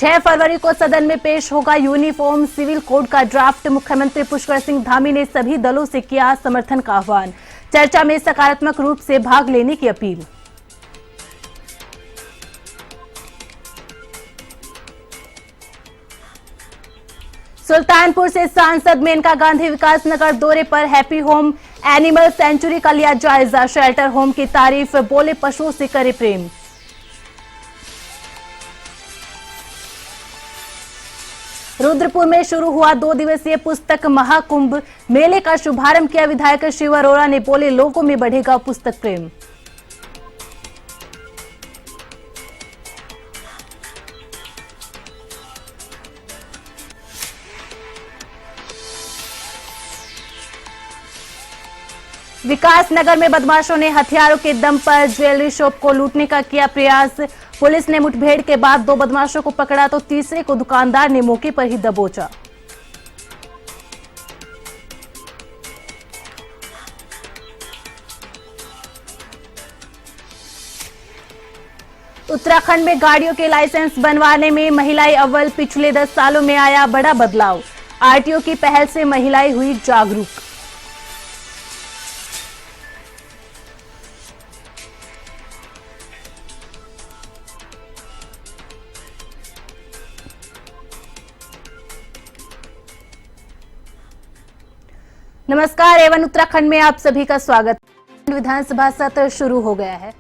6 फरवरी को सदन में पेश होगा यूनिफॉर्म सिविल कोड का ड्राफ्ट। मुख्यमंत्री पुष्कर सिंह धामी ने सभी दलों से किया समर्थन का आह्वान। चर्चा में सकारात्मक रूप से भाग लेने की अपील। सुल्तानपुर से सांसद मेनका गांधी विकास नगर दौरे पर। हैप्पी होम एनिमल सेंचुरी का लिया जायजा। शेल्टर होम की तारीफ, बोले पशुओं से करे प्रेम। रुद्रपुर में शुरू हुआ 2 दिवसीय पुस्तक महाकुंभ। मेले का शुभारंभ किया विधायक शिव अरोड़ा ने, बोले लोगों में बढ़ेगा पुस्तक प्रेम। विकास नगर में बदमाशों ने हथियारों के दम पर ज्वेलरी शॉप को लूटने का किया प्रयास। पुलिस ने मुठभेड़ के बाद 2 बदमाशों को पकड़ा तो तीसरे को दुकानदार ने मौके पर ही दबोचा। उत्तराखंड में गाड़ियों के लाइसेंस बनवाने में महिलाएं अव्वल। पिछले 10 सालों में आया बड़ा बदलाव। आरटीओ की पहल से महिलाएं हुई जागरूक। नमस्कार, एवन उत्तराखंड में आप सभी का स्वागत। विधानसभा सत्र शुरू हो गया है।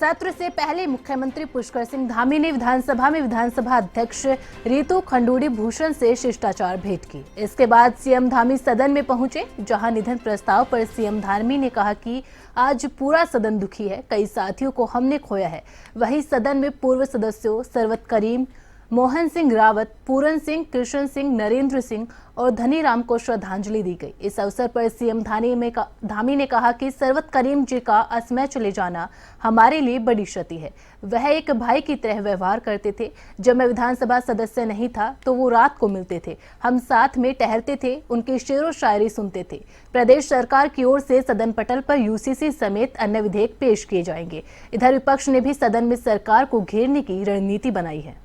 सत्र से पहले मुख्यमंत्री पुष्कर सिंह धामी ने विधानसभा में विधानसभा अध्यक्ष रितु खंडूड़ी भूषण से शिष्टाचार भेंट की। इसके बाद सीएम धामी सदन में पहुंचे, जहां निधन प्रस्ताव पर सीएम धामी ने कहा कि आज पूरा सदन दुखी है, कई साथियों को हमने खोया है। वहीं सदन में पूर्व सदस्यों सरवत करीम, मोहन सिंह रावत, पूरन सिंह, कृष्ण सिंह, नरेंद्र सिंह और धनीराम को श्रद्धांजलि दी गई। इस अवसर पर सीएम धामी ने कहा कि सरवत करीम जी का असमय चले जाना हमारे लिए बड़ी क्षति है। वह एक भाई की तरह व्यवहार करते थे। जब मैं विधानसभा सदस्य नहीं था तो वो रात को मिलते थे, हम साथ में टहलते थे, उनकी शेरो शायरी सुनते थे। प्रदेश सरकार की ओर से सदन पटल पर यूसीसी समेत अन्य विधेयक पेश किए जाएंगे। इधर विपक्ष ने भी सदन में सरकार को घेरने की रणनीति बनाई है।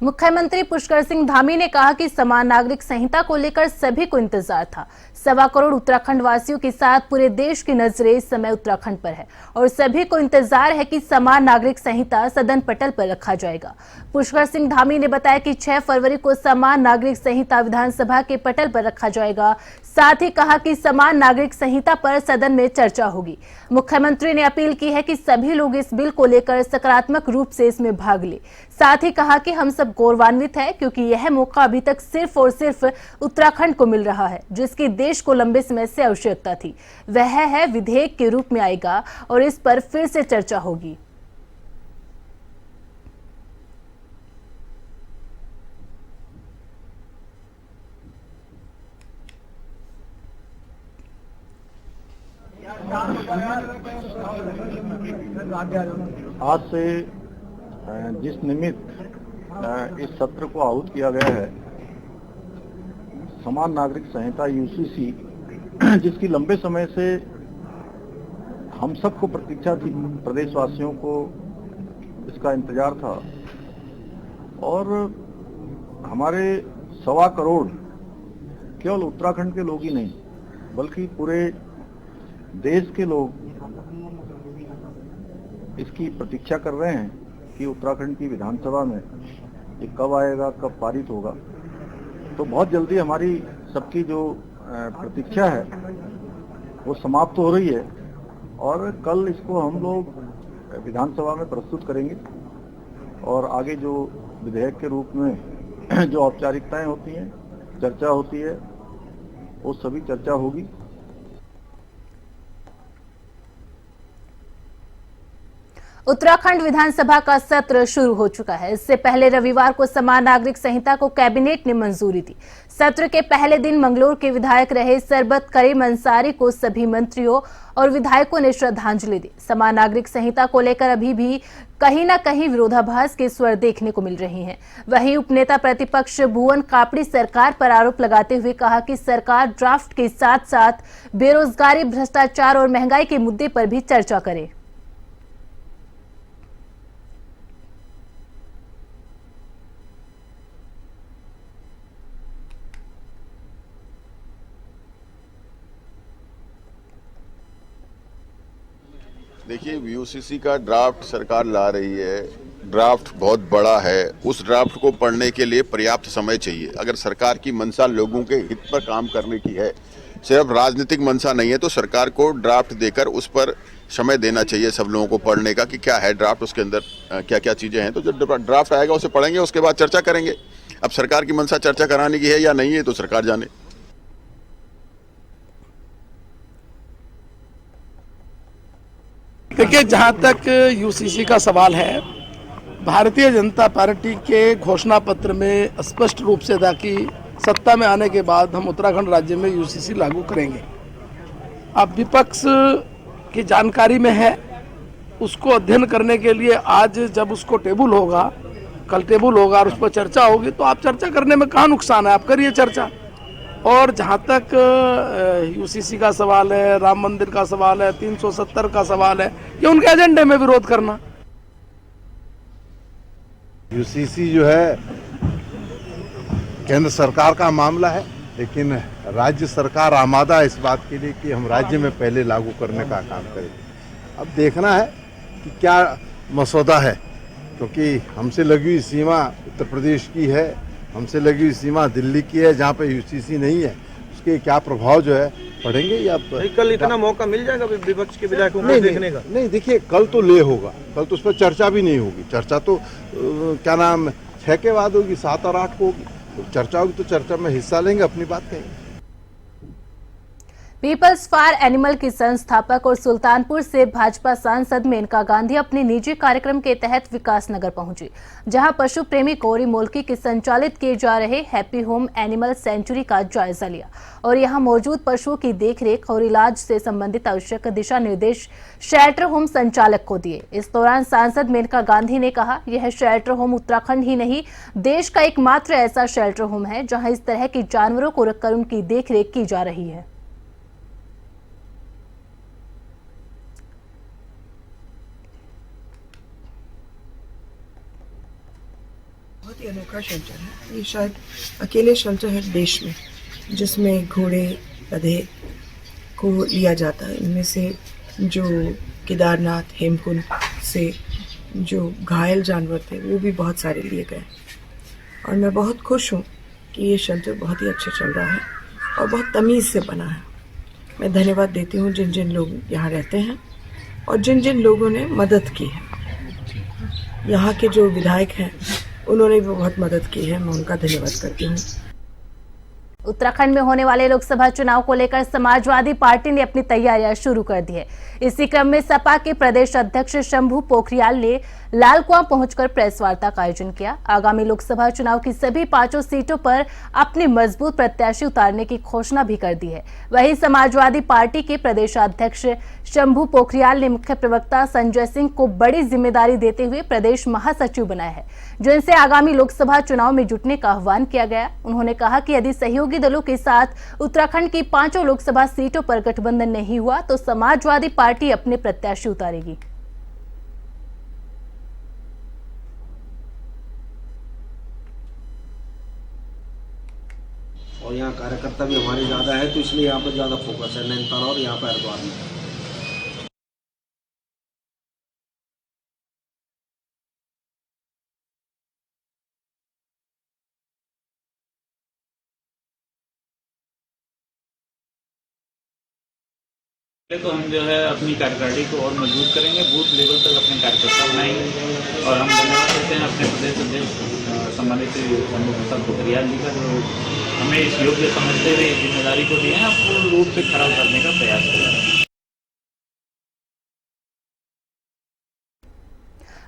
मुख्यमंत्री पुष्कर सिंह धामी ने कहा कि समान नागरिक संहिता को लेकर सभी को इंतजार था। 1.25 करोड़ उत्तराखंड वासियों के साथ पूरे देश की नजरें इस समय उत्तराखंड पर है और सभी को इंतजार है कि समान नागरिक संहिता सदन पटल पर रखा जाएगा। पुष्कर सिंह धामी ने बताया कि 6 फरवरी को समान नागरिक संहिता विधानसभा के पटल पर रखा जाएगा। साथ ही कहा कि समान नागरिक संहिता पर सदन में चर्चा होगी। मुख्यमंत्री ने अपील की है कि सभी लोग इस बिल को लेकर सकारात्मक रूप से इसमें भाग ले। साथ ही कहा कि हम सब गौरवान्वित है क्योंकि यह मौका अभी तक सिर्फ और सिर्फ उत्तराखंड को मिल रहा है, जिसकी देश को लंबे समय से आवश्यकता थी। वह है विधेयक के रूप में आएगा और इस पर फिर से चर्चा होगी। आज से जिस निमित्त इस सत्र को आहूत किया गया है, समान नागरिक संहिता यूसीसी, जिसकी लंबे समय से हम सबको प्रतीक्षा थी, प्रदेशवासियों को इसका इंतजार था और हमारे 1.25 करोड़ केवल उत्तराखंड के लोग ही नहीं बल्कि पूरे देश के लोग इसकी प्रतीक्षा कर रहे हैं कि उत्तराखंड की विधानसभा में ये कब आएगा, कब पारित होगा। तो बहुत जल्दी हमारी सबकी जो प्रतीक्षा है वो समाप्त हो रही है और कल इसको हम लोग विधानसभा में प्रस्तुत करेंगे और आगे जो विधेयक के रूप में जो औपचारिकताएं होती हैं, चर्चा होती है, वो सभी चर्चा होगी। उत्तराखंड विधानसभा का सत्र शुरू हो चुका है। इससे पहले रविवार को समान नागरिक संहिता को कैबिनेट ने मंजूरी दी। सत्र के पहले दिन मंगलौर के विधायक रहे सरबत करीम अंसारी को सभी मंत्रियों और विधायकों ने श्रद्धांजलि दी। समान नागरिक संहिता को लेकर अभी भी कहीं न कहीं विरोधाभास के स्वर देखने को मिल रही हैं। वहीं उपनेता प्रतिपक्ष भुवन कापड़ी सरकार पर आरोप लगाते हुए कहा कि सरकार ड्राफ्ट के साथ साथ बेरोजगारी, भ्रष्टाचार और महंगाई के मुद्दे पर भी चर्चा करे। देखिए, यूसीसी का ड्राफ्ट सरकार ला रही है। ड्राफ्ट बहुत बड़ा है। उस ड्राफ्ट को पढ़ने के लिए पर्याप्त समय चाहिए। अगर सरकार की मंशा लोगों के हित पर काम करने की है, सिर्फ राजनीतिक मंशा नहीं है, तो सरकार को ड्राफ्ट देकर उस पर समय देना चाहिए सब लोगों को पढ़ने का कि क्या है ड्राफ्ट, उसके अंदर क्या क्या चीज़ें हैं। तो जब ड्राफ्ट आएगा उसे पढ़ेंगे, उसके बाद चर्चा करेंगे। अब सरकार की मंशा चर्चा कराने की है या नहीं है तो सरकार जाने। देखिए, जहाँ तक यूसीसी का सवाल है, भारतीय जनता पार्टी के घोषणा पत्र में स्पष्ट रूप से था कि सत्ता में आने के बाद हम उत्तराखंड राज्य में यूसीसी लागू करेंगे। अब विपक्ष की जानकारी में है, उसको अध्ययन करने के लिए आज जब उसको टेबल होगा, कल टेबल होगा और उस पर चर्चा होगी, तो आप चर्चा करने में कहाँ नुकसान है, आप करिए चर्चा। और जहाँ तक यूसीसी का सवाल है, राम मंदिर का सवाल है, 370 का सवाल है, ये उनके एजेंडे में विरोध करना। यूसीसी जो है केंद्र सरकार का मामला है, लेकिन राज्य सरकार आमादा है इस बात के लिए कि हम राज्य में पहले लागू करने का काम करें। अब देखना है कि क्या मसौदा है, क्योंकि हमसे लगी हुई सीमा उत्तर प्रदेश की है, हमसे लगी हुई सीमा दिल्ली की है, जहाँ पे यूसीसी नहीं है, उसके क्या प्रभाव जो है पड़ेंगे। या कल इतना मौका मिल जाएगा विपक्ष के विधायकों को देखने का? नहीं, देखिए, कल तो ले होगा, कल तो उस पर चर्चा भी नहीं होगी। चर्चा तो क्या नाम 6 के बाद होगी, 7 और 8 को होगी। तो चर्चा होगी तो चर्चा में हिस्सा लेंगे, अपनी बात कहेंगे। पीपल्स फॉर एनिमल की संस्थापक और सुल्तानपुर से भाजपा सांसद मेनका गांधी अपने निजी कार्यक्रम के तहत विकासनगर पहुंची, जहां पशु प्रेमी गौरी मोल्की के संचालित किए जा रहे हैप्पी होम एनिमल सेंचुरी का जायजा लिया और यहां मौजूद पशुओं की देखरेख और इलाज से संबंधित आवश्यक दिशा निर्देश शेल्टर होम संचालक को दिए। इस दौरान सांसद मेनका गांधी ने कहा, यह शेल्टर होम उत्तराखंड ही नहीं, देश का एकमात्र ऐसा शेल्टर होम है जहाँ इस तरह के जानवरों को रखकर उनकी देखरेख की जा रही है। बहुत ही अनोखा शेल्टर है। ये शायद अकेले शेल्टर है देश में जिसमें घोड़े गधे को लिया जाता है। इनमें से जो केदारनाथ, हेमकुंड से जो घायल जानवर थे वो भी बहुत सारे लिए गए और मैं बहुत खुश हूँ कि ये शेल्टर बहुत ही अच्छा चल रहा है और बहुत तमीज़ से बना है। मैं धन्यवाद देती हूँ जिन जिन लोग यहाँ रहते हैं और जिन जिन लोगों ने मदद की है। यहाँ के जो विधायक हैं उन्होंने भी बहुत मदद की है, मैं उनका धन्यवाद करती हूँ। उत्तराखंड में होने वाले लोकसभा चुनाव को लेकर समाजवादी पार्टी ने अपनी तैयारियां शुरू कर दी है। इसी क्रम में सपा के प्रदेश अध्यक्ष शंभू पोखरियाल ने लालकुआं पहुंचकर प्रेस वार्ता का आयोजन किया। आगामी लोकसभा चुनाव की सभी 5 सीटों पर अपनी मजबूत प्रत्याशी उतारने की घोषणा भी कर दी है। वहीं समाजवादी पार्टी के प्रदेश अध्यक्ष शंभू पोखरियाल ने मुख्य प्रवक्ता संजय सिंह को बड़ी जिम्मेदारी देते हुए प्रदेश महासचिव बनाया है, जिनसे आगामी लोकसभा चुनाव में जुटने का आह्वान किया गया। उन्होंने कहा कि यदि सहयोगी दलों के साथ उत्तराखंड की 5 लोकसभा सीटों पर गठबंधन नहीं हुआ तो समाजवादी पार्टी अपने प्रत्याशी उतारेगी। और यहाँ कार्यकर्ता भी हमारे ज़्यादा है, तो इसलिए यहाँ पर ज़्यादा फोकस है नैनीताल और यहाँ पर हरिद्वार में। तो हम जो है अपनी कार्यकारिणी को और मजबूत करेंगे, बूथ लेवल तक अपने कार्यकर्ता बनाएंगे और हम धन्यवाद देते हैं अपने प्रदेश अध्यक्ष सम्मानित शंभू प्रसाद पोखरियाल जी का, जो हमें इस योग्य समझते हुए जिम्मेदारी को दिए हैं, पूर्ण रूप से खरा उतरने का प्रयास करें।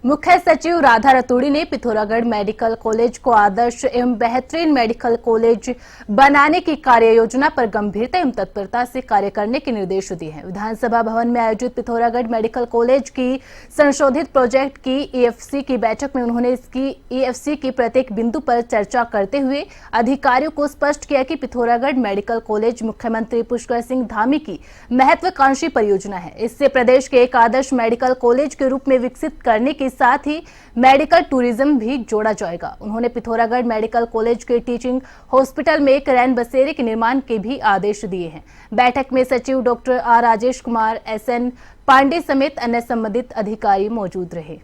मुख्य सचिव राधा रतूड़ी ने पिथौरागढ़ मेडिकल कॉलेज को आदर्श एवं बेहतरीन मेडिकल कॉलेज बनाने की कार्य योजना पर गंभीरता एवं तत्परता से कार्य करने के निर्देश दिए हैं। विधानसभा भवन में आयोजित पिथौरागढ़ मेडिकल कॉलेज की संशोधित प्रोजेक्ट की ईएफसी की बैठक में उन्होंने इसकी ईएफसी की प्रत्येक बिंदु पर चर्चा करते हुए अधिकारियों को स्पष्ट किया कि पिथौरागढ़ मेडिकल कॉलेज मुख्यमंत्री पुष्कर सिंह धामी की महत्वाकांक्षी परियोजना है। इससे प्रदेश के एक आदर्श मेडिकल कॉलेज के रूप में विकसित करने के साथ ही मेडिकल टूरिज्म भी जोड़ा जाएगा। उन्होंने पिथौरागढ़ मेडिकल कॉलेज के टीचिंग हॉस्पिटल में एक रैन बसेरे के निर्माण के भी आदेश दिए हैं। बैठक में सचिव doctor R Rajesh Kumar, S N Pandey समेत अन्य संबंधित अधिकारी मौजूद रहे।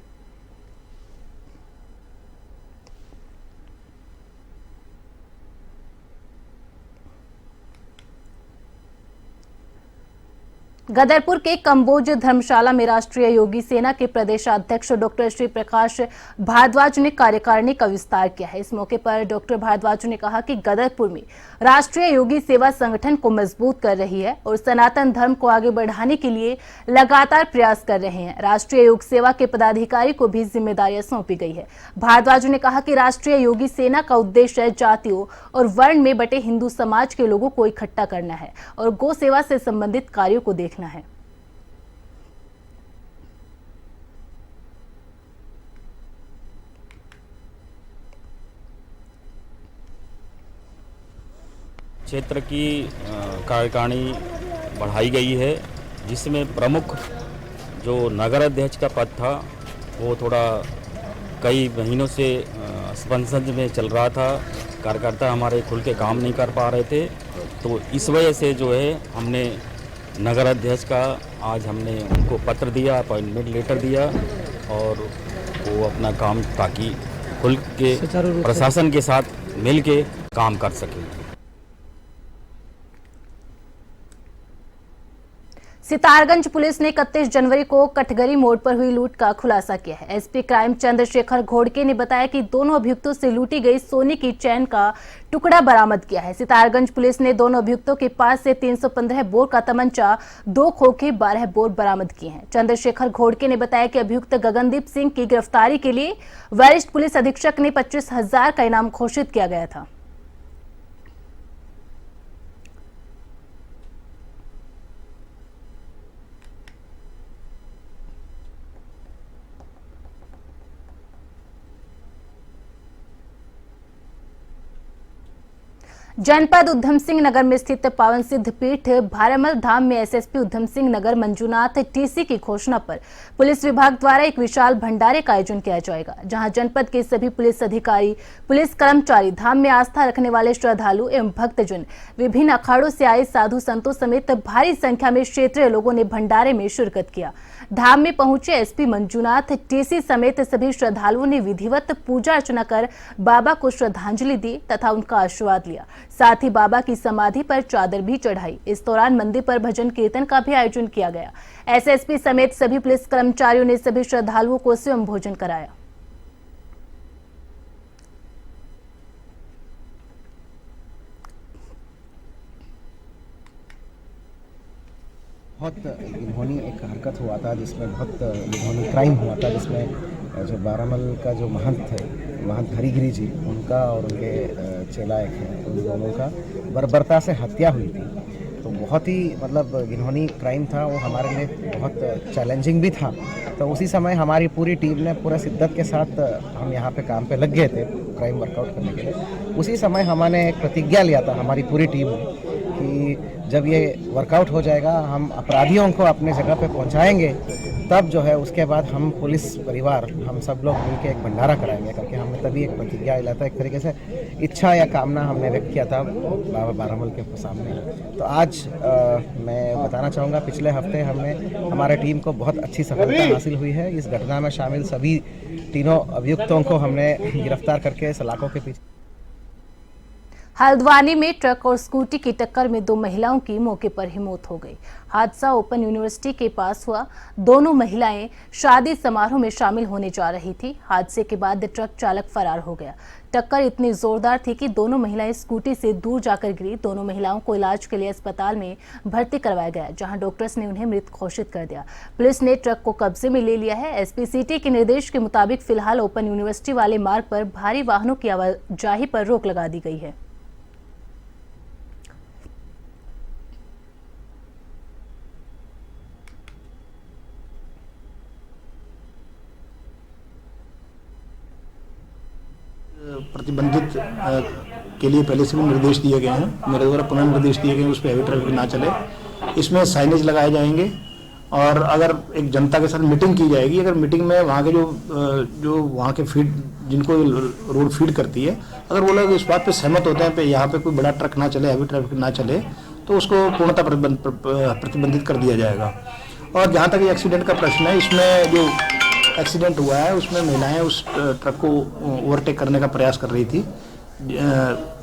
गदरपुर के कंबोज धर्मशाला में राष्ट्रीय योगी सेना के प्रदेशाध्यक्ष डॉक्टर श्री प्रकाश भारद्वाज ने कार्यकारिणी का विस्तार किया है। इस मौके पर डॉक्टर भारद्वाज ने कहा कि गदरपुर में राष्ट्रीय योगी सेवा संगठन को मजबूत कर रही है और सनातन धर्म को आगे बढ़ाने के लिए लगातार प्रयास कर रहे हैं। राष्ट्रीय योग सेवा के पदाधिकारी को भी जिम्मेदारियां सौंपी गई है। भारद्वाज ने कहा कि राष्ट्रीय योगी सेना का उद्देश्य जातियों और वर्ण में बटे हिंदू समाज के लोगों को इकट्ठा करना है और गौ सेवा से संबंधित कार्यों को देखना है। क्षेत्र की कार्यकारिणी बढ़ाई गई है, जिसमें प्रमुख जो नगर अध्यक्ष का पद था वो थोड़ा कई महीनों से असमंजस में चल रहा था। कार्यकर्ता हमारे खुल के काम नहीं कर पा रहे थे, तो इस वजह से जो है हमने नगर अध्यक्ष का आज हमने उनको पत्र दिया, अपॉइंटमेंट लेटर दिया और वो अपना काम ताकि खुल के प्रशासन के साथ मिल के काम कर सकें। सितारगंज पुलिस ने 31 जनवरी को कटगरी मोड़ पर हुई लूट का खुलासा किया है। एसपी क्राइम चंद्रशेखर घोड़के ने बताया कि दोनों अभियुक्तों से लूटी गई सोने की चैन का टुकड़ा बरामद किया है। सितारगंज पुलिस ने दोनों अभियुक्तों के पास से 315 बोर का तमंचा, 2 खोखे, 12 बोर बरामद किए हैं। चंद्रशेखर घोड़के ने बताया कि अभियुक्त गगनदीप सिंह की गिरफ्तारी के लिए वरिष्ठ पुलिस अधीक्षक ने 25,000 का इनाम घोषित किया गया था। जनपद उधम सिंह नगर में स्थित पावन सिद्ध पीठ भारमल धाम में एसएसपी उधम सिंह नगर मंजूनाथ टीसी की घोषणा पर पुलिस विभाग द्वारा एक विशाल भंडारे का आयोजन किया जाएगा, जहां जनपद के सभी पुलिस अधिकारी, पुलिस कर्मचारी, धाम में आस्था रखने वाले श्रद्धालु एवं भक्तजन, विभिन्न अखाड़ों से आए साधु संतों समेत भारी संख्या में क्षेत्रीय लोगों ने भंडारे में शिरकत किया। धाम में पहुंचे एसपी मंजूनाथ टीसी समेत सभी श्रद्धालुओं ने विधिवत पूजा अर्चना कर बाबा को श्रद्धांजलि दी तथा उनका आशीर्वाद लिया। साथ ही बाबा की समाधि पर चादर भी चढ़ाई। इस दौरान मंदिर पर भजन कीर्तन का भी आयोजन किया गया। एसएसपी समेत सभी पुलिस कर्मचारियों ने सभी श्रद्धालुओं को स्वयं भोजन कराया। बहुत घिनौनी एक हरकत हुआ था, जिसमें बहुत घिनौनी क्राइम हुआ था, जिसमें जो बारामल का जो महंत थे, महंत हरिगिरी जी, उनका और उनके चेला एक हैं, उन दोनों का बर्बरता से हत्या हुई थी। तो बहुत ही मतलब घिनौनी क्राइम था, वो हमारे लिए बहुत चैलेंजिंग भी था। तो उसी समय हमारी पूरी टीम ने पूरा शिद्दत के साथ हम यहाँ पे काम पे लग गए थे क्राइम वर्कआउट करने के लिए। उसी समय हमने एक प्रतिज्ञा लिया था हमारी पूरी टीम ने कि जब ये वर्कआउट हो जाएगा, हम अपराधियों को अपने जगह पे पहुंचाएंगे, तब जो है उसके बाद हम पुलिस परिवार, हम सब लोग मिलकर एक भंडारा कराएंगे करके हमने तभी एक प्रतिज्ञा लिया था। एक तरीके से इच्छा या कामना हमने व्यक्त किया था बाबा बारामल के सामने। तो आज मैं बताना चाहूँगा, पिछले हफ्ते हमारे टीम को बहुत अच्छी सफलता हासिल हुई है। इस घटना में शामिल सभी तीनों अभियुक्तों को हमने गिरफ्तार करके सलाखों के पीछे। हल्द्वानी में ट्रक और स्कूटी की टक्कर में 2 महिलाओं की मौके पर ही मौत हो गई। हादसा ओपन यूनिवर्सिटी के पास हुआ। दोनों महिलाएं शादी समारोह में शामिल होने जा रही थी। हादसे के बाद ट्रक चालक फरार हो गया। टक्कर इतनी जोरदार थी कि दोनों महिलाएं स्कूटी से दूर जाकर गिरी। दोनों महिलाओं को इलाज के लिए अस्पताल में भर्ती करवाया गया, जहां डॉक्टर्स ने उन्हें मृत घोषित कर दिया। पुलिस ने ट्रक को कब्जे में ले लिया है। एसपी सिटी के निर्देश के मुताबिक फिलहाल ओपन यूनिवर्सिटी वाले मार्ग पर भारी वाहनों की आवाजाही पर रोक लगा दी गई है। प्रतिबंधित के लिए पहले से भी निर्देश दिए गए हैं। मेरे द्वारा पुनः निर्देश दिए गए हैं उस पर हैवी ट्रैफिक ना चले। इसमें साइनेज लगाए जाएंगे और अगर एक जनता के साथ मीटिंग की जाएगी, अगर मीटिंग में वहाँ के जो वहाँ के फीड जिनको रोड फीड करती है, अगर वो लोग इस बात पे सहमत होते हैं पे यहाँ पे कोई बड़ा ट्रक ना चले, हैवी ट्रैफिक ना चले, तो उसको पूर्णतः प्रतिबंधित कर दिया जाएगा। और जहाँ तक एक्सीडेंट का प्रश्न है, इसमें जो एक्सीडेंट हुआ है उसमें महिलाएं उस ट्रक को ओवरटेक करने का प्रयास कर रही थी।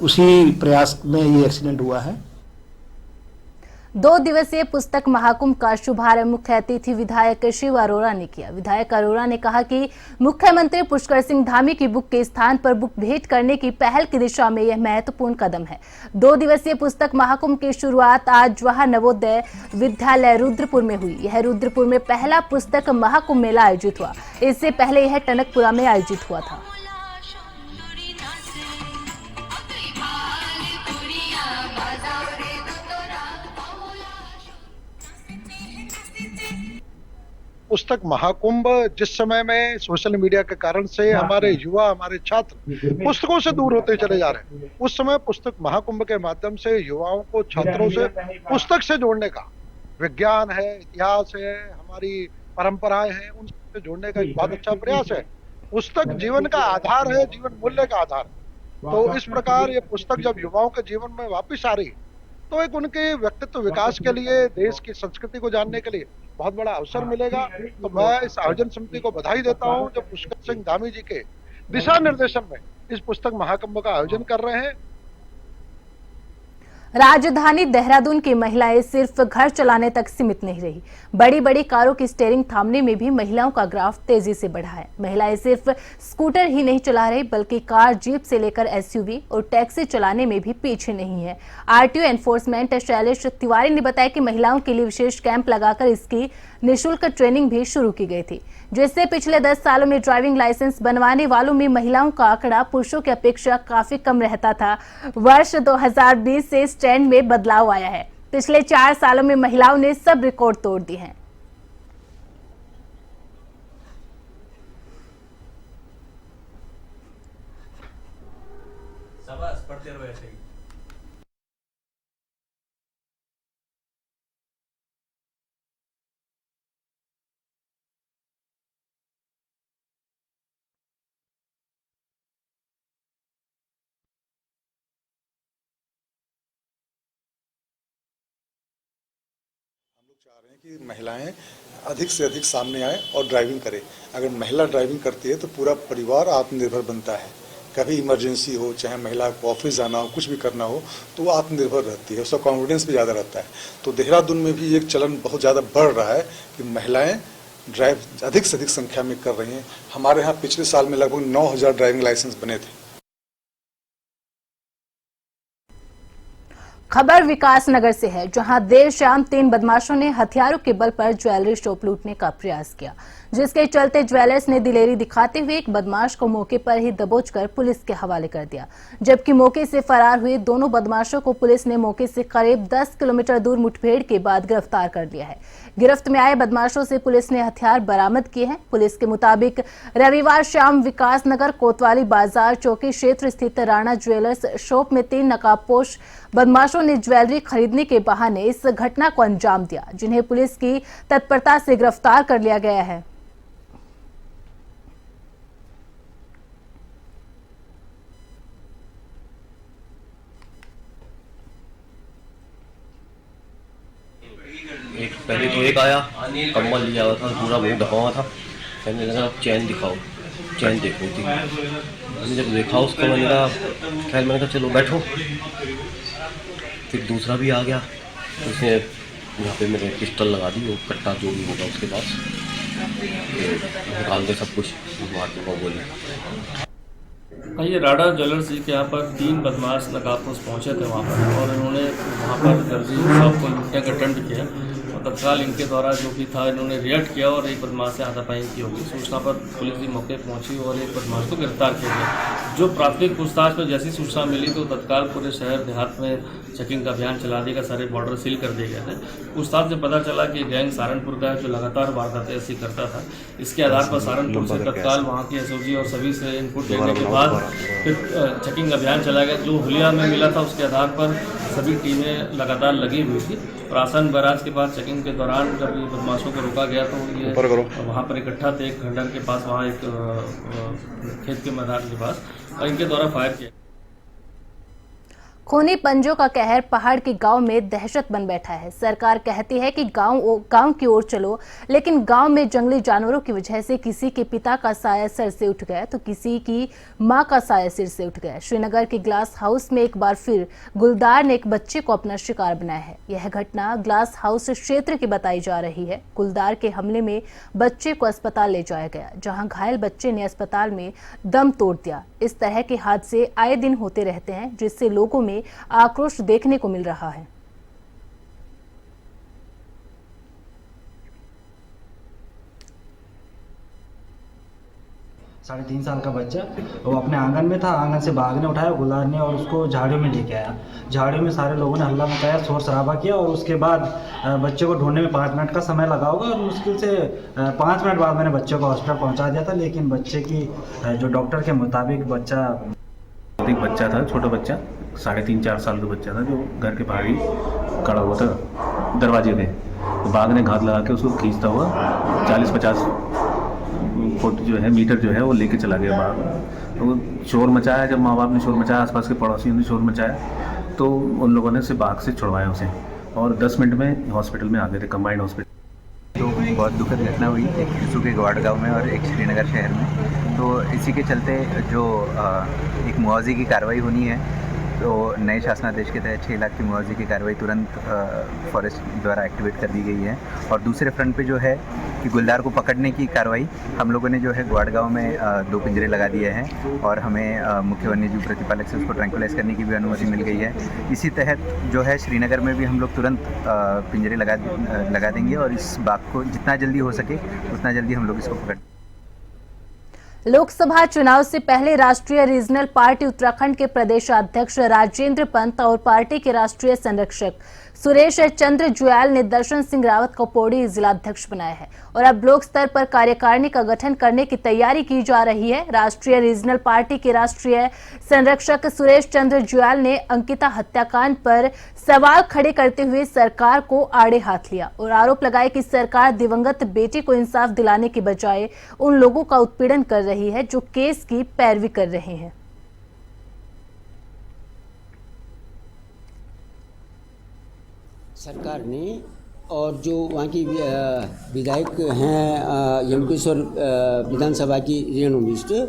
उसी प्रयास में ये एक्सीडेंट हुआ है। 2 दिवसीय पुस्तक महाकुंभ का शुभारंभ मुख्य अतिथि विधायक शिव अरोड़ा ने किया। विधायक अरोड़ा ने कहा कि मुख्यमंत्री पुष्कर सिंह धामी की बुक के स्थान पर बुक भेंट करने की पहल की दिशा में यह महत्वपूर्ण कदम है। 2 दिवसीय पुस्तक महाकुंभ की शुरुआत आज जवाहर नवोदय विद्यालय रुद्रपुर में हुई। यह रुद्रपुर में पहला पुस्तक महाकुंभ मेला आयोजित हुआ। इससे पहले यह टनकपुरा में आयोजित हुआ था। पुस्तक महाकुंभ जिस समय में सोशल मीडिया के कारण से हमारे युवा, हमारे छात्र पुस्तकों से दूर होते चले जा रहे हैं, उस समय पुस्तक महाकुंभ के माध्यम से युवाओं को, छात्रों से पुस्तक से जोड़ने का, विज्ञान है, इतिहास है, हमारी परंपराएं हैं, उनसे जोड़ने का एक बहुत अच्छा प्रयास है। पुस्तक जीवन का आधार है, जीवन मूल्य का आधार। तो इस प्रकार ये पुस्तक जब युवाओं के जीवन में वापिस आ रही तो एक उनके व्यक्तित्व विकास के लिए, देश की संस्कृति को जानने के लिए बहुत बड़ा अवसर मिलेगा। तो मैं इस आयोजन समिति को बधाई देता हूं जो पुष्कर सिंह धामी जी के दिशा निर्देशन में इस पुस्तक महाकुंभ का आयोजन कर रहे हैं। राजधानी देहरादून की महिलाएं सिर्फ घर चलाने तक सीमित नहीं रही। बड़ी बड़ी कारों की स्टीयरिंग थामने में भी महिलाओं का ग्राफ तेजी से बढ़ा है। महिलाएं सिर्फ स्कूटर ही नहीं चला रही, बल्कि कार, जीप से लेकर एसयूवी और टैक्सी चलाने में भी पीछे नहीं है। आरटीओ एनफोर्समेंट शैलेश तिवारी ने बताया कि महिलाओं के लिए विशेष कैंप लगाकर इसकी निःशुल्क ट्रेनिंग भी शुरू की गई थी, जिससे पिछले 10 सालों में ड्राइविंग लाइसेंस बनवाने वालों में महिलाओं का आंकड़ा पुरुषों की अपेक्षा काफी कम रहता था। वर्ष 2020 से इस ट्रेंड में बदलाव आया है। पिछले 4 सालों में महिलाओं ने सब रिकॉर्ड तोड़ दिए हैं। चाह रहे हैं कि महिलाएं अधिक से अधिक सामने आए और ड्राइविंग करें। अगर महिला ड्राइविंग करती है तो पूरा परिवार आत्मनिर्भर बनता है। कभी इमरजेंसी हो, चाहे महिला को ऑफिस जाना हो, कुछ भी करना हो, तो वो आत्मनिर्भर रहती है, उसका कॉन्फिडेंस भी ज़्यादा रहता है। तो देहरादून में भी एक चलन बहुत ज़्यादा बढ़ रहा है कि महिलाएं ड्राइव अधिक से अधिक संख्या में कर रही हैं। हमारे यहाँ पिछले साल में लगभग 9,000 ड्राइविंग लाइसेंस बने थे। खबर विकास नगर से है, जहां देर शाम 3 बदमाशों ने हथियारों के बल पर ज्वेलरी शॉप लूटने का प्रयास किया, जिसके चलते ज्वेलर्स ने दिलेरी दिखाते हुए एक बदमाश को मौके पर ही दबोचकर पुलिस के हवाले कर दिया। जबकि मौके से फरार हुए दोनों बदमाशों को पुलिस ने मौके से करीब 10 किलोमीटर दूर मुठभेड़ के बाद गिरफ्तार कर लिया है। गिरफ्त में आए बदमाशों से पुलिस ने हथियार बरामद किए हैं। पुलिस के मुताबिक रविवार शाम विकास नगर कोतवाली बाजार चौकी क्षेत्र स्थित राणा ज्वेलर्स शॉप में 3 नकाबपोश बदमाशों ने ज्वेलरी खरीदने के बहाने इस घटना को अंजाम दिया, जिन्हें पुलिस की तत्परता से गिरफ्तार कर लिया गया है। पहले तो एक आया, कम्बल लिया हुआ था, पूरा मुंह ढका हुआ था, कहने लगा चैन दिखाओ। चैन देख रही थी। मैंने जब देखा उसको मैंने कहा चलो बैठो। फिर दूसरा भी आ गया, तो उसने यहाँ पे मेरे पिस्टल लगा दी, वो कट्टा जो भी होगा उसके पास निकाल के सब कुछ मार दूँगा बोले। ये राडा ज्वेलर्स जी के यहाँ पर 3 बदमाश नकाबपोश पहुँचे थे वहाँ पर, और इन्होंने वहाँ पर दर्जी शॉप को लूटने का अटेम्प्ट किया, और तत्काल इनके द्वारा जो भी था इन्होंने रिएक्ट किया और एक बदमाश से हाथापाई की होगी। सूचना पर पुलिस भी मौके पहुँची और एक बदमाश को गिरफ्तार किया गया। जो प्राथमिक पूछताछ में जैसी सूचना मिली तो तत्काल पूरे शहर देहात में चेकिंग का अभियान चला दिया, सारे बॉर्डर सील कर दिए गए थे। पूछताछ से पता चला कि गैंग सहारनपुर का है जो लगातार वारदातें ऐसी करता था। इसके आधार पर सहारनपुर से तत्काल वहाँ के एसओजी और सभी से इनपुट लेने के बाद फिर चेकिंग अभियान चला गया। जो हुलिया में मिला था उसके आधार पर सभी टीमें लगातार लगी हुई थी। प्रासन बैराज के पास चेकिंग के दौरान जब ये बदमाशों को रोका गया तो ये वहाँ पर इकट्ठा थे एक खंडर के पास, वहाँ एक खेत के मैदान के पास, और इनके द्वारा फायर किया। खूनी पंजों का कहर पहाड़ के गांव में दहशत बन बैठा है। सरकार कहती है कि गांव की ओर चलो, लेकिन गांव में जंगली जानवरों की वजह से किसी के पिता का साया सर से उठ गया तो किसी की मां का साया सिर से उठ गया। श्रीनगर के ग्लास हाउस में एक बार फिर गुलदार ने एक बच्चे को अपना शिकार बनाया है। यह घटना ग्लास हाउस क्षेत्र की बताई जा रही है। गुलदार के हमले में बच्चे को अस्पताल ले जाया गया, जहां घायल बच्चे ने अस्पताल में दम तोड़ दिया। इस तरह के हादसे आए दिन होते रहते हैं, जिससे लोगों में आक्रोश देखने को मिल रहा है। साढ़े 3 साल का बच्चा, वो अपने आंगन में था, आंगन से भागने उठाया गुलदार ने और उसको झाड़ियों में लेके आया। झाड़ियों में सारे लोगों ने हल्ला मचाया, शोर शराबा किया, और उसके बाद बच्चे को ढूंढने में 5 मिनट का समय लगा होगा, और मुश्किल से 5 मिनट बाद मैंने बच्चे को हॉस्पिटल पहुंचा दिया था। लेकिन बच्चे की जो डॉक्टर के मुताबिक बच्चा था, छोटा बच्चा, 3.5-4 साल का बच्चा था, जो घर के बाहर ही खड़ा हुआ था दरवाजे पे। तो बाघ ने घात लगा के उसको खींचता हुआ 40-50 फुट जो है मीटर जो है वो लेके चला गया बाघ। तो वो शोर मचाया, जब माँ बाप ने शोर मचाया, आसपास के पड़ोसियों ने शोर मचाया, तो उन लोगों ने उसे बाघ से छुड़वाया उसे, और 10 मिनट में हॉस्पिटल में आ गए थे, कंबाइंड हॉस्पिटल। तो बहुत दुखद घटना हुई, एक हिस्सू के ग्वाड़ में और एक श्रीनगर शहर में। तो इसी के चलते जो एक मुआवजे की कार्रवाई होनी है, तो नए शासनादेश के तहत 6 लाख की मुआवजे की कार्रवाई तुरंत फॉरेस्ट द्वारा एक्टिवेट कर दी गई है। और दूसरे फ्रंट पे जो है कि गुलदार को पकड़ने की कार्रवाई हम लोगों ने जो है ग्वाड़गांव में 2 पिंजरे लगा दिए हैं, और हमें मुख्य वन्यजीव प्रतिपालक से उसको ट्रैंकुलाइज करने की भी अनुमति मिल गई है। इसी तहत जो है श्रीनगर में भी हम लोग तुरंत पिंजरे लगा देंगे, और इस बाघ को जितना जल्दी हो सके उतना जल्दी हम लोग इसको पकड़। लोकसभा चुनाव से पहले राष्ट्रीय रीजनल पार्टी उत्तराखंड के प्रदेशाध्यक्ष राजेंद्र पंत और पार्टी के राष्ट्रीय संरक्षक सुरेश चंद्र जुयाल ने दर्शन सिंह रावत को पौड़ी जिलाध्यक्ष बनाया है, और अब ब्लॉक स्तर पर कार्यकारिणी का गठन करने की तैयारी की जा रही है। राष्ट्रीय रीजनल पार्टी के राष्ट्रीय संरक्षक सुरेश चंद्र जुयाल ने अंकिता हत्याकांड पर सवाल खड़े करते हुए सरकार को आड़े हाथ लिया और आरोप लगाया कि सरकार दिवंगत बेटी को इंसाफ दिलाने के बजाय उन लोगों का उत्पीड़न कर रही है जो केस की पैरवी कर रहे हैं। सरकार ने और जो वहाँ की विधायक हैं यमकेश्वर विधानसभा की रेणु मिश्र,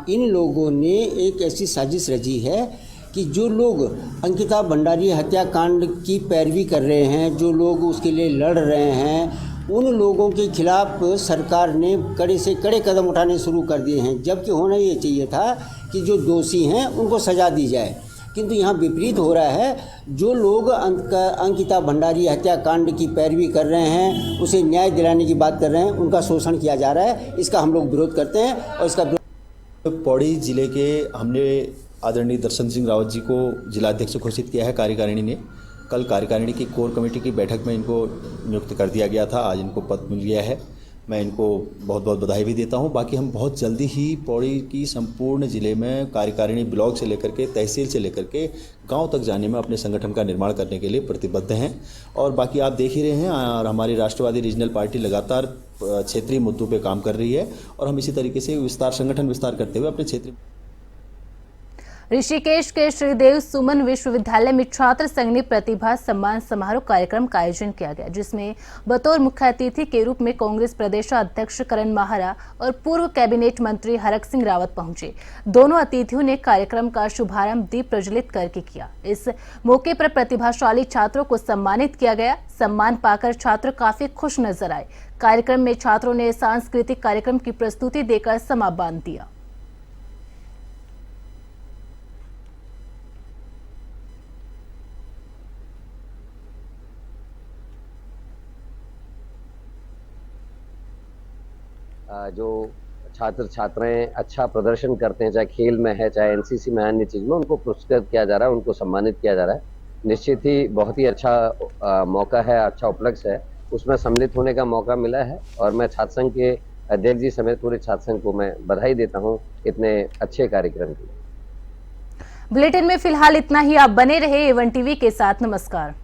इन लोगों ने एक ऐसी साजिश रची है कि जो लोग अंकिता भंडारी हत्याकांड की पैरवी कर रहे हैं, जो लोग उसके लिए लड़ रहे हैं, उन लोगों के खिलाफ सरकार ने कड़े से कड़े कदम उठाने शुरू कर दिए हैं। जबकि होना ये चाहिए था कि जो दोषी हैं उनको सज़ा दी जाए, किंतु यहाँ विपरीत हो रहा है। जो लोग अंकिता भंडारी हत्याकांड की पैरवी कर रहे हैं, उसे न्याय दिलाने की बात कर रहे हैं, उनका शोषण किया जा रहा है। इसका हम लोग विरोध करते हैं। और इसका पौड़ी जिले के हमने आदरणीय दर्शन सिंह रावत जी को जिलाध्यक्ष घोषित किया है कार्यकारिणी ने। कल कार्यकारिणी की कोर कमेटी की बैठक में इनको नियुक्त कर दिया गया था, आज इनको पद मिल गया है। मैं इनको बहुत बहुत बधाई भी देता हूं। बाकी हम बहुत जल्दी ही पौड़ी की संपूर्ण ज़िले में कार्यकारिणी ब्लॉक से लेकर के तहसील से लेकर के गांव तक जाने में अपने संगठन का निर्माण करने के लिए प्रतिबद्ध हैं। और बाकी आप देख ही रहे हैं, और हमारी राष्ट्रवादी रीजनल पार्टी लगातार क्षेत्रीय मुद्दों पे काम कर रही है, और हम इसी तरीके से संगठन विस्तार करते हुए अपने क्षेत्रीय। ऋषिकेश के श्रीदेव सुमन विश्वविद्यालय में छात्र संघ ने प्रतिभा सम्मान समारोह कार्यक्रम का आयोजन किया गया, जिसमें बतौर मुख्य अतिथि के रूप में कांग्रेस प्रदेशाध्यक्ष करण माहरा और पूर्व कैबिनेट मंत्री हरक सिंह रावत पहुंचे। दोनों अतिथियों ने कार्यक्रम का शुभारंभ दीप प्रज्वलित करके किया। इस मौके पर प्रतिभाशाली छात्रों को सम्मानित किया गया। सम्मान पाकर छात्र काफी खुश नजर आए। कार्यक्रम में छात्रों ने सांस्कृतिक कार्यक्रम की प्रस्तुति देकर समा बांध दिया। जो छात्र छात्राएं अच्छा प्रदर्शन करते हैं, चाहे खेल में है, चाहे एनसीसी में, अन्य चीज में, उनको पुरस्कृत किया जा रहा है, उनको सम्मानित किया जा रहा है। निश्चित ही बहुत ही अच्छा मौका है, अच्छा उपलक्ष्य है, उसमें सम्मिलित होने का मौका मिला है और मैं छात्र संघ के अध्यक्ष जी समेत पूरे छात्र संघ को मैं बधाई देता हूं इतने अच्छे कार्यक्रम के लिए। बुलेटिन में फिलहाल इतना ही। आप बने रहे A1 टीवी के साथ। नमस्कार।